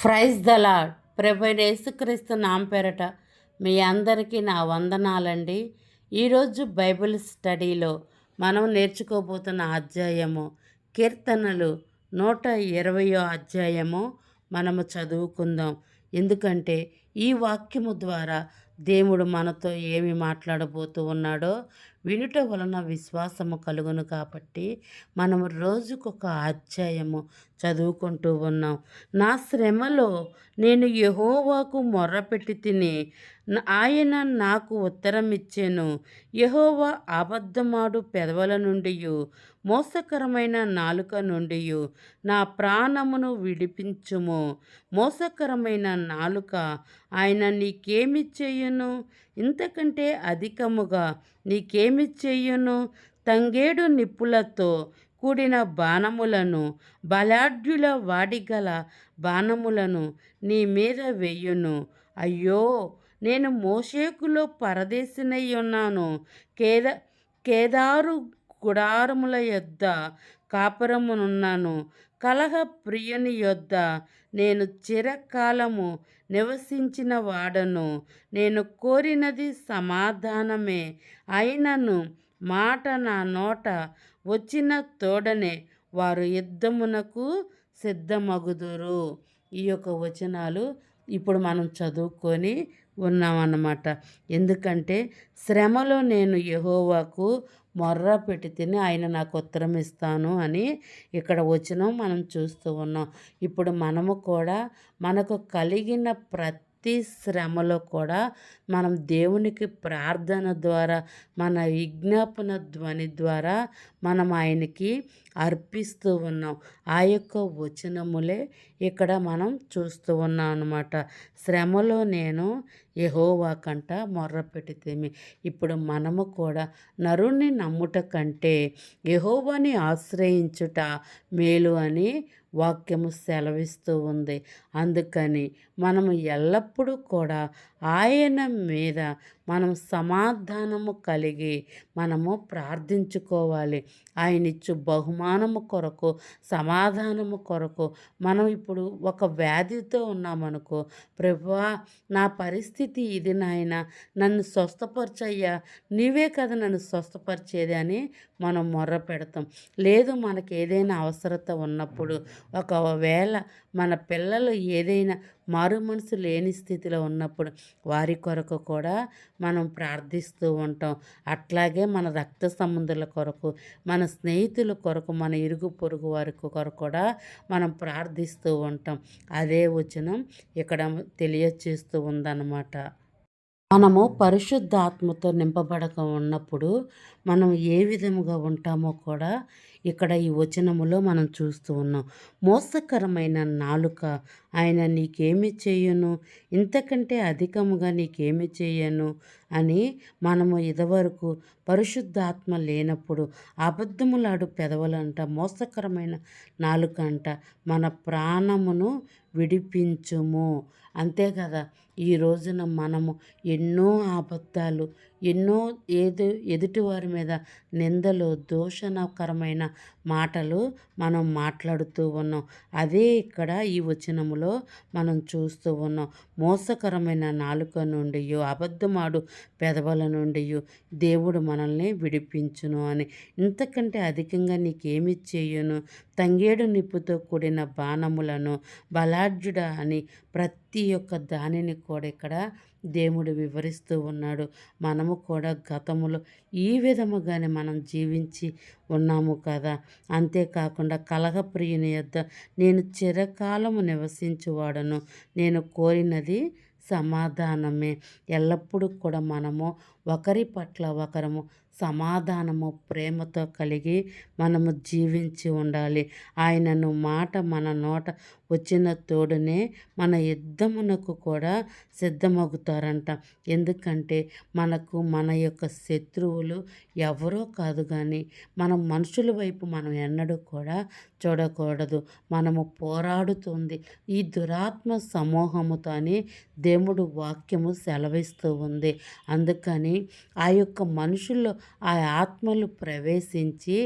Praise the lord. ప్రభువైన యేసుక్రీస్తు నామ పేరట మీ అందరికీ నా వందనాలండి. ఈరోజు బైబిల్ స్టడీలో మనం నేర్చుకోబోతున్న అధ్యాయము కీర్తనలు 120 అధ్యాయము మనము చదువుకుందాం. ఎందుకంటే ఈ వాక్యము ద్వారా దేవుడు మనతో ఏమి మాట్లాడబోతూ ఉన్నాడో వినుట వలన విశ్వాసము కలుగును. కాబట్టి మనం రోజుకొక అధ్యాయము చదువుకుంటూ ఉన్నాం. నా శ్రమలో నేను యెహోవాకు మొర్రపెట్టి తిని ఆయన నాకు ఉత్తరం ఇచ్చెను. యెహోవా అబద్ధమాడు పెదవుల నుండి మోసకరమైన నాలుక నుండి నా ప్రాణమును విడిపించుము. మోసకరమైన నాలుక ఆయన నీకేమి చేయును? ఇంతకంటే అధికముగా నీకేమి చేయును? తంగేడు నిప్పులతో కూడిన బాణములను, బలాఢ్యుల వాడిగల బాణములను నీ మీద వెయ్యును. అయ్యో, నేను మోషేకులో పరదేశినై ఉన్నాను. కేదారు గుడారముల యొద్ద కాపురమునున్నాను. కలహ ప్రియుని యొద్ద నేను చిరకాలము నివసించిన వాడను. నేను కోరినది సమాధానమే, అయినను మాట నా నోట వచ్చిన తోడనే వారు యుద్ధమునకు సిద్ధమగుదురు. ఈ యొక్క వచనాలు ఇప్పుడు మనం చదువుకొని ఉన్నామన్నమాట. ఎందుకంటే శ్రమలో నేను యెహోవాకు మొర్ర పెట్టి తిని ఆయన నాకు ఉత్తరం ఇస్తాను అని ఇక్కడ వచనం మనం చూస్తూ ఉన్నాం. ఇప్పుడు మనము కూడా మనకు కలిగిన ప్రతి శ్రమలో కూడా మనం దేవునికి ప్రార్థన ద్వారా, మన విజ్ఞాపన ధ్వని ద్వారా మనం ఆయనకి అర్పిస్తూ ఉన్నాం. ఆ యొక్క వచనములే ఇక్కడ మనం చూస్తూ ఉన్నాం అన్నమాట. శ్రమలో నేను యెహోవా కంట మొర్రపెట్టితిమి. ఇప్పుడు మనము కూడా నరుణ్ణి నమ్ముట కంటే యెహోవాని ఆశ్రయించుట మేలు అని వాక్యము సెలవిస్తూ ఉంది. అందుకని మనము ఎల్లప్పుడూ కూడా ఆయన మీద మనం సమాధానము కలిగి మనము ప్రార్థించుకోవాలి. ఆయన ఇచ్చు బహుమానము కొరకు, సమాధానము కొరకు మనం ఇప్పుడు ఒక వ్యాధితో ఉన్నామనుకో, ప్రభువా నా పరిస్థితి ఇది నాయన, నన్ను స్వస్థపరచయ్యా, నీవే కదా నన్ను స్వస్థపరిచేది అని మనం మొర్ర పెడతాం. లేదు, మనకి ఏదైనా అవసరత ఉన్నప్పుడు, ఒకవేళ మన పిల్లలు ఏదైనా మారు మనసు లేని స్థితిలో ఉన్నప్పుడు వారి కొరకు కూడా మనం ప్రార్థిస్తూ ఉంటాం. అట్లాగే మన రక్త సంబంధుల కొరకు, మన స్నేహితుల కొరకు, మన ఇరుగు పొరుగు వారి కొరకు కూడా మనం ప్రార్థిస్తూ ఉంటాం. అదే వచనం ఇక్కడ తెలియచేస్తూ ఉందన్నమాట. మనము పరిశుద్ధాత్మతో నింపబడక ఉన్నప్పుడు మనం ఏ విధముగా ఉంటామో కూడా ఇక్కడ ఈ వచనములో మనం చూస్తూ ఉన్నాం. మోసకరమైన నాలుక ఆయన నీకేమి చేయును? ఇంతకంటే అధికముగా నీకేమి చేయను అని మనము ఇదివరకు పరిశుద్ధాత్మ లేనప్పుడు అబద్ధములాడు పెదవులంట, మోసకరమైన నాలుక అంట మన ప్రాణమును విడిపించుము. అంతే కదా, ఈ రోజున మనము ఎన్నో అబద్ధాలు, ఎన్నో ఎదుటి వారి మీద నిందలు, దూషణకరమైన మాటలు మనం మాట్లాడుతూ ఉన్నాం. అదే ఇక్కడ ఈ వచనములో మనం చూస్తూ ఉన్నాం. మోసకరమైన నాలుక నుండి, అబద్ధమాడు పెదవుల నుండి దేవుడు మనల్ని విడిపించును అని. ఇంతకంటే అధికంగా నీకేమి చేయును? తంగేడు నిప్పుతో కూడిన బాణములను, బలాఢ్యుడ అని ప్రతి ఒక్క దానిని కూడా ఇక్కడ దేవుడు వివరిస్తూ ఉన్నాడు. మనము కూడా గతములో ఈ విధముగానే మనం జీవించి ఉన్నాము కదా. అంతేకాకుండా కలహప్రియుని యొద్ద నేను చిరకాలము నివసించువాడను. నేను కోరినది సమాధానమే. ఎల్లప్పుడూ కూడా మనము ఒకరి పట్ల ఒకరము సమాధానము, ప్రేమతో కలిగి మనము జీవించి ఉండాలి. ఆయనను మాట మన నోట వచ్చిన తోడునే మన యుద్ధమునకు కూడా సిద్ధమవుతారంట. ఎందుకంటే మనకు మన యొక్క శత్రువులు ఎవరో కాదు, కానీ మనం మనుషుల వైపు మనం ఎన్నడూ కూడా చూడకూడదు. మనము పోరాడుతుంది ఈ దురాత్మ సమూహముతో అని దేవుడు వాక్యము సెలవిస్తూ ఉంది. అందుకని ఆ యొక్క మనుషుల్లో ఆ ఆత్మలు ప్రవేశించి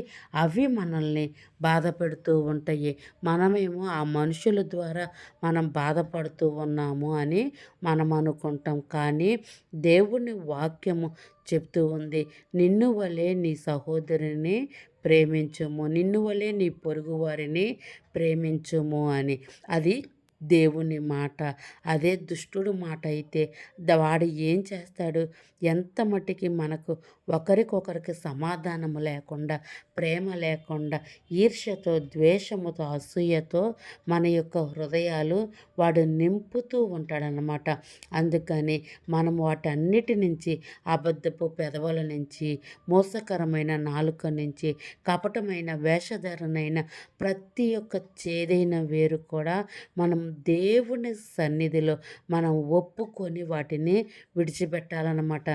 అవి మనల్ని బాధ పెడుతూ ఉంటాయి. మనమేమో ఆ మనుషుల ద్వారా మనం బాధపడుతూ ఉన్నాము అని మనం అనుకుంటాం. కానీ దేవుని వాక్యము చెప్తూ ఉంది. నిన్ను వలె నీ సహోదరుని ప్రేమించుము. నిన్ను వలె నీ పొరుగువారిని ప్రేమించుము అని. అది దేవుని మాట. అదే దుష్టుడు మాట అయితే వాడు ఏం చేస్తాడు? ఎంత మట్టికి మనకు ఒకరికొకరికి సమాధానము లేకుండా, ప్రేమ లేకుండా, ఈర్ష్యతో, ద్వేషముతో, అసూయతో మన యొక్క హృదయాలు వాడు నింపుతూ ఉంటాడనమాట. అందుకని మనం వాటన్నిటి నుంచి, అబద్ధపు పెదవుల నుంచి, మోసకరమైన నాలుక నుంచి, కపటమైన వేషధారణైన ప్రతి ఒక్క చేదైన వేరు కూడా మనం దేవుని సన్నిధిలో మనం ఒప్పుకొని వాటిని విడిచిపెట్టాలన్నమాట.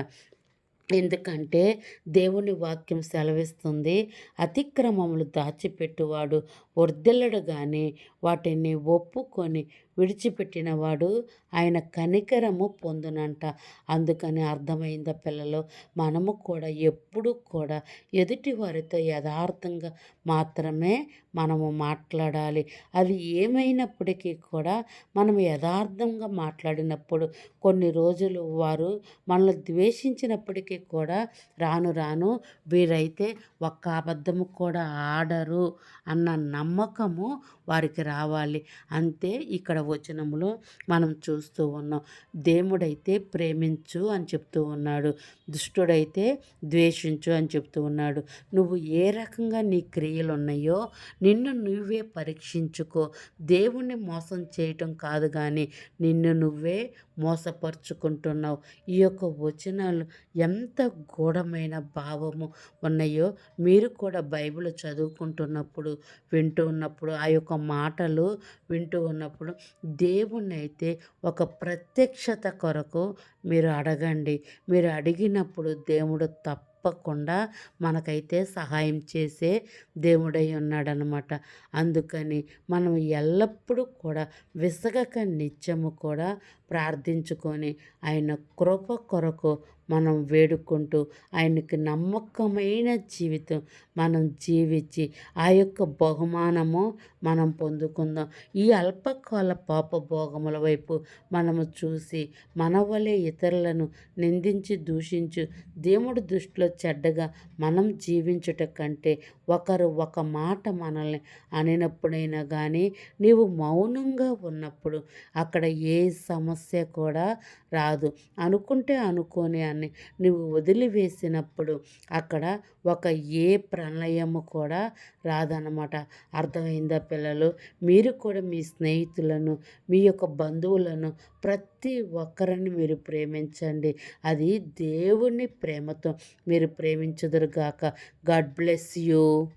ఎందుకంటే దేవుని వాక్యం సెలవిస్తుంది, అతిక్రమములు దాచిపెట్టువాడు వర్ధిల్లడు గాని వాటిని ఒప్పుకొని విడిచిపెట్టినవాడు ఆయన కనికరము పొందునంట. అందుకని అర్థమైందా పిల్లలు? మనము కూడా ఎప్పుడు కూడా ఎదుటి వారితో యథార్థంగా మాత్రమే మనము మాట్లాడాలి. అది ఏమైనప్పటికీ కూడా మనం యథార్థంగా మాట్లాడినప్పుడు కొన్ని రోజులు వారు మనల్ని ద్వేషించినప్పటికీ కూడా రాను రాను వీరైతే ఒక్క అబద్ధము కూడా ఆడరు అన్న నమ్మకము వారికి రావాలి. అంతే ఇక్కడ వచనములో మనం చూస్తూ ఉన్నాం. దేవుడైతే ప్రేమించు అని చెప్తూ ఉన్నాడు. దుష్టుడైతే ద్వేషించు అని చెప్తూ ఉన్నాడు. నువ్వు ఏ రకంగా నీ క్రియలు ఉన్నాయో నిన్ను నువ్వే పరీక్షించుకో. దేవుణ్ణి మోసం చేయటం కాదు కానీ నిన్ను నువ్వే మోసపరుచుకుంటున్నావు. ఈ యొక్క వచనాలు ఎంత గూఢమైన భావము ఉన్నాయో మీరు కూడా బైబిల్ చదువుకుంటున్నప్పుడు, వింటూ ఉన్నప్పుడు, ఆ యొక్క మాటలు వింటూ ఉన్నప్పుడు దేవుణ్ణి అయితే ఒక ప్రత్యక్షత కొరకు మీరు అడగండి. మీరు అడిగినప్పుడు దేవుడు తప్పకుండా మనకైతే సహాయం చేసే దేవుడై ఉన్నాడనమాట. అందుకని మనం ఎల్లప్పుడూ కూడా విసగక నిత్యము కూడా ప్రార్థించుకొని ఆయన కృప కొరకు మనం వేడుకుంటూ ఆయనకి నమ్మకమైన జీవితం మనం జీవించి ఆ యొక్క బహుమానము మనం పొందుకుందాం. ఈ అల్పకాల పాపభోగముల వైపు మనము చూసి మన వలె ఇతరులను నిందించి దూషించు దేవుడి దృష్టిలో చెడ్డగా మనం జీవించుట కంటే ఒకరు ఒక మాట మనల్ని అనినప్పుడైనా కానీ నీవు మౌనంగా ఉన్నప్పుడు అక్కడ ఏ సమస్య కూడా రాదు. అనుకుంటే అనుకోని అని నువ్వు వదిలివేసినప్పుడు అక్కడ ఒక ఏ ప్రళయము కూడా రాదన్నమాట. అర్థమైందా పిల్లలు? మీరు కూడా మీ స్నేహితులను, మీ యొక్క బంధువులను ప్రతి ఒక్కరిని మీరు ప్రేమించండి. అది దేవుని ప్రేమతో మీరు ప్రేమించుదురుగాక. God bless you.